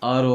RO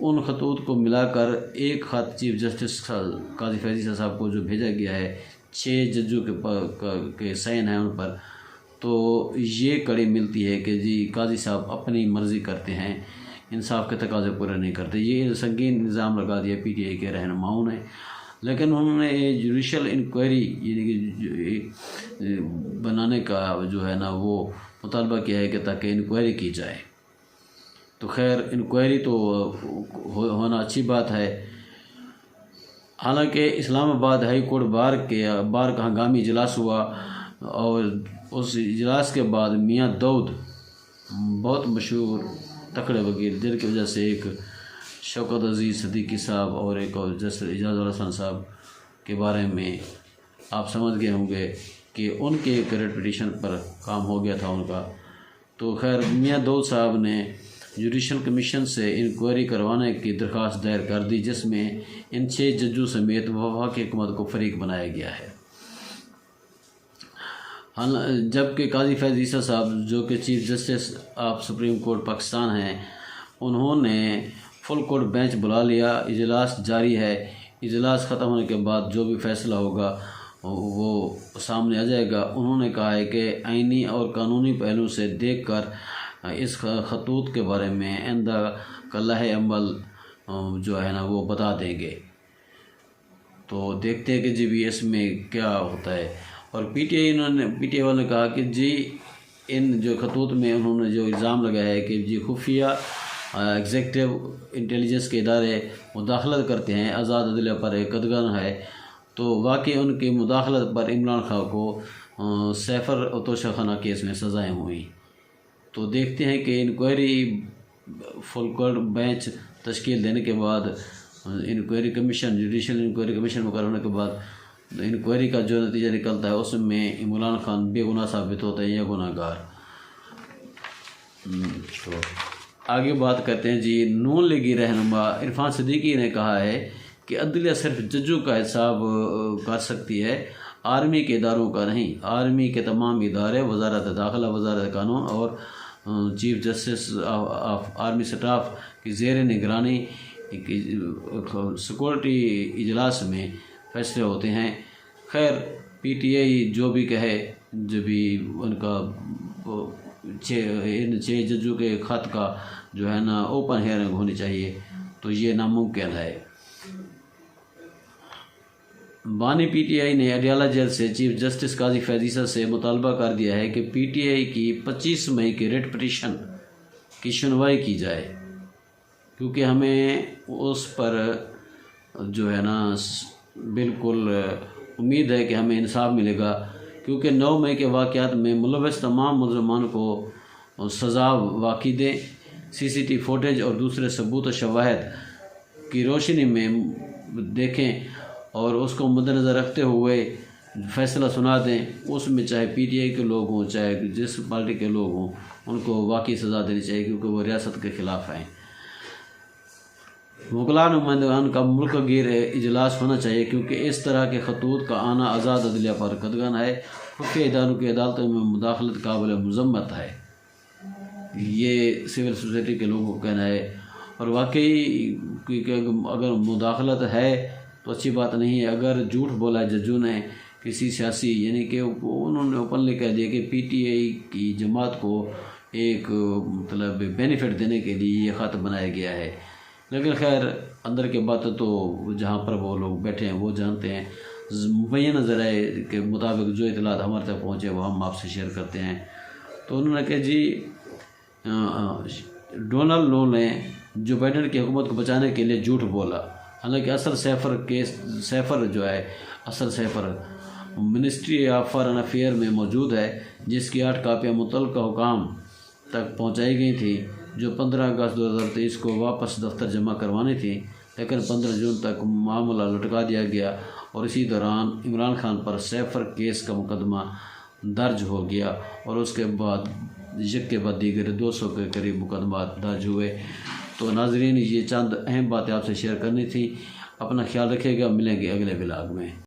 ان خطوط کو ملا کر ایک خط چیف جسٹس قاضی فیض عیسیٰ صاحب کو جو بھیجا گیا ہے 6 ججوں کے سائن ہیں ان پر، تو یہ کڑی ملتی ہے کہ جی قاضی صاحب اپنی مرضی کرتے ہیں، انصاف کے تقاضے پورے نہیں کرتے۔ یہ سنگین الزام لگا دیا پی ٹی آئی کے رہنماؤں نے، لیکن انہوں نے جوڈیشل انکوائری یعنی کہ بنانے کا جو ہے نا وہ مطالبہ کیا ہے کہ تاکہ انکوائری کی جائے۔ تو خیر انکوائری تو ہونا اچھی بات ہے۔ حالانکہ اسلام آباد ہائی کورٹ بار کا ہنگامی اجلاس ہوا، اور اس اجلاس کے بعد میاں داؤد بہت مشہور تکڑے وکیل، جن کی وجہ سے ایک شوکت عزیز صدیقی صاحب اور ایک جسٹس اعجاز الحسن صاحب کے بارے میں آپ سمجھ گئے ہوں گے کہ ان کے ایک ریٹ پٹیشن پر کام ہو گیا تھا ان کا۔ تو خیر میاں داؤد صاحب نے جوڈیشل کمیشن سے انکوائری کروانے کی درخواست دائر کر دی، جس میں ان 6 ججوں سمیت وفاقی حکومت کو فریق بنایا گیا ہے۔ جبکہ قاضی فیض عیسیٰ صاحب جو کہ chief justice of supreme court Pakistan ہیں، انہوں نے فل کورٹ بینچ بلا لیا، اجلاس جاری ہے۔ اجلاس ختم ہونے کے بعد جو بھی فیصلہ ہوگا وہ سامنے آ جائے گا۔ انہوں نے کہا ہے کہ آئینی اور قانونی پہلو سے دیکھ کر اس خطوط کے بارے میں آئندہ کا لائحہ عمل جو ہے نا وہ بتا دیں گے۔ تو دیکھتے ہیں کہ جی بھی اس میں کیا ہوتا ہے۔ اور پی ٹی آئی والوں نے کہا کہ جی ان جو خطوط میں انہوں نے جو الزام لگایا ہے کہ جی خفیہ ایگزیکٹو انٹیلیجنس کے ادارے مداخلت کرتے ہیں، آزاد عدلیہ پر ایک قدغن ہے، تو واقعی ان کی مداخلت پر عمران خان کو سیفر اور توشہ خانہ کیس میں سزائیں ہوئیں۔ تو دیکھتے ہیں کہ انکوائری فل کورٹ بینچ تشکیل دینے کے بعد inquiry commission judicial inquiry commission مقرر ہونے کے بعد انکوائری کا جو نتیجہ نکلتا ہے اس میں عمران خان بے گناہ ثابت ہوتا ہے یا گناہ گار۔ تو آگے بات کرتے ہیں جی نون لیگی رہنما عرفان صدیقی نے کہا ہے کہ عدلیہ صرف ججوں کا حساب کر سکتی ہے، آرمی کے اداروں کا نہیں۔ آرمی کے تمام ادارے، وزارت داخلہ، وزارت قانون اور chief justice of army staff کی زیر نگرانی سیکورٹی اجلاس میں فیصلے ہوتے ہیں۔ خیر پی ٹی آئی جو بھی کہے، جو بھی ان کا ان 6 ججوں کے خط کا جو ہے نا اوپن ہیئرنگ ہونی چاہیے، تو یہ ناممکن ہے۔ بانی پی ٹی آئی نے اڈیالہ جیل سے چیف جسٹس قاضی فیض عیسیٰ سے مطالبہ کر دیا ہے کہ پی ٹی آئی کی 25 مئی کی ریٹ پٹیشن کی سنوائی کی جائے، کیونکہ ہمیں اس پر جو ہے نا بالکل امید ہے کہ ہمیں انصاف ملے گا، کیونکہ 9 مئی کے واقعات میں ملوث تمام ملزمان کو سزا واقعی دیں، سی سی ٹی فوٹیج اور دوسرے ثبوت و شواہد کی روشنی میں دیکھیں اور اس کو مد نظر رکھتے ہوئے فیصلہ سنا دیں۔ اس میں چاہے پی ٹی آئی کے لوگ ہوں، چاہے جس پارٹی کے لوگ ہوں، ان کو واقعی سزا دینی چاہیے، کیونکہ وہ ریاست کے خلاف ہیں۔ وکلاء نمائندگان کا ملک گیر اجلاس ہونا چاہیے، کیونکہ اس طرح کے خطوط کا آنا آزاد عدلیہ پر قدغن ہے، خفیہ اداروں کی عدالتوں میں مداخلت قابل مذمت ہے، یہ سول سوسائٹی کے لوگوں کا کہنا ہے۔ اور واقعی اگر مداخلت ہے تو اچھی بات نہیں ہے۔ اگر جھوٹ بولا ججوں نے کسی سیاسی، یعنی کہ انہوں نے اوپنلی کہہ دیا کہ پی ٹی آئی کی جماعت کو ایک مطلب بینیفٹ دینے کے لیے یہ خط بنایا گیا ہے، لیکن خیر اندر کے بات تو جہاں پر وہ لوگ بیٹھے ہیں وہ جانتے ہیں۔ مبینہ ذرائع کے مطابق جو اطلاعات ہمارے تک پہنچے وہ ہم آپ سے شیئر کرتے ہیں۔ تو انہوں نے کہا جی ڈونلڈ لو نے جو بائیڈن کی حکومت کو بچانے کے لیے جھوٹ بولا، حالانکہ اصل سیفر جو ہے اصل safer ministry of foreign affair میں موجود ہے، جس کی 8 کاپیاں متعلقہ حکام تک پہنچائی گئی تھیں، جو 15 اگست 2023 کو واپس دفتر جمع کروانی تھی، لیکن 15 جون تک معاملہ لٹکا دیا گیا اور اسی دوران عمران خان پر سیفر کیس کا مقدمہ درج ہو گیا، اور اس کے بعد یک کے بعد دیگر 200 کے قریب مقدمات درج ہوئے۔ تو ناظرین یہ چند اہم باتیں آپ سے شیئر کرنی تھی۔ اپنا خیال رکھیے گا، ملیں گے اگلے ولاگ میں۔